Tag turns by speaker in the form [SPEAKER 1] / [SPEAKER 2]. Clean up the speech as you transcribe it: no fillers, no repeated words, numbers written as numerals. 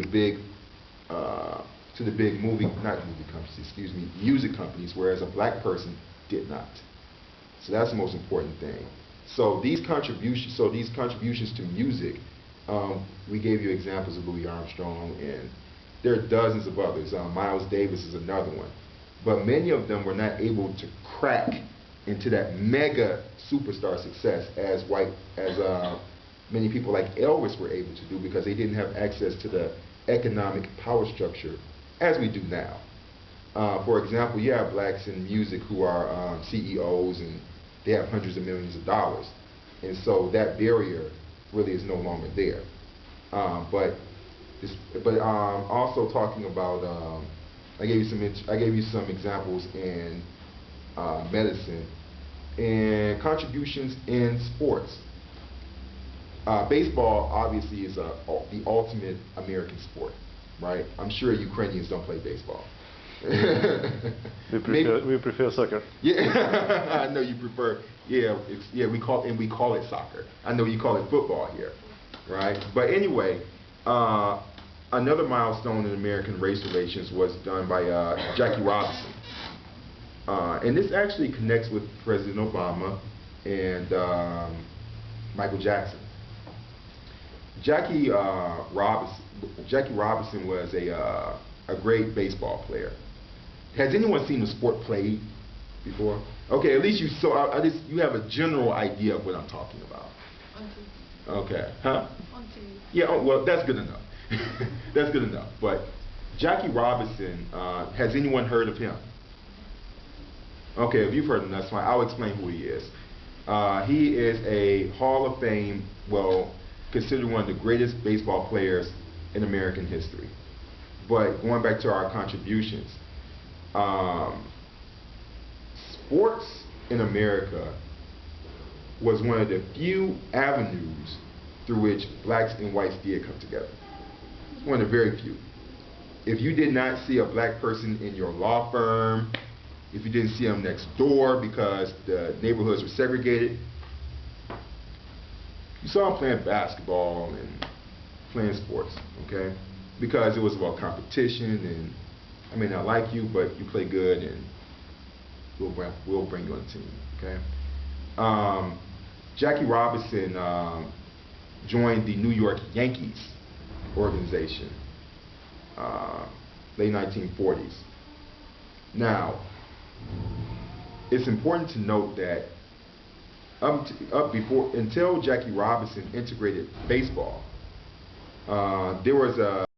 [SPEAKER 1] the big not movie companies, excuse me, music companies, whereas a black person did not. So that's the most important thing. So these contributions to music, we gave you examples of Louis Armstrong, and there are dozens of others. Miles Davis is another one. But many of them were not able to crack into that mega superstar success as many people like Elvis were able to do, because they didn't have access to the economic power structure as we do now. For example, you have blacks in music who are CEOs, and they have hundreds of millions of dollars. And so that barrier really is no longer there. But also talking about, I gave you some examples in medicine and contributions in sports. Baseball obviously is the ultimate American sport, right? I'm sure Ukrainians don't play baseball.
[SPEAKER 2] we prefer soccer.
[SPEAKER 1] Yeah, I know you prefer. Yeah, we call it soccer. I know you call it football here, right? But anyway, another milestone in American race relations was done by Jackie Robinson, and this actually connects with President Obama and Michael Jackson. Jackie Robinson was a great baseball player. Has anyone seen the sport played before? Okay, at least you have a general idea of what I'm talking about.
[SPEAKER 3] On TV.
[SPEAKER 1] Okay, huh?
[SPEAKER 3] On TV.
[SPEAKER 1] Yeah, oh, well, that's good enough. That's good enough. But Jackie Robinson, has anyone heard of him? Okay, if you've heard of him, that's fine. I'll explain who he is. He is a Hall of Fame, well, considered one of the greatest baseball players in American history. But going back to our contributions, sports in America was one of the few avenues through which blacks and whites did come together. It's one of the very few. If you did not see a black person in your law firm, if you didn't see them next door because the neighborhoods were segregated, you saw them playing basketball and playing sports, okay? Because it was about competition, and I may not like you, but you play good, and we'll bring you on the team, okay? Jackie Robinson joined the New York Yankees organization, late 1940s. Now, it's important to note that until Jackie Robinson integrated baseball, there was a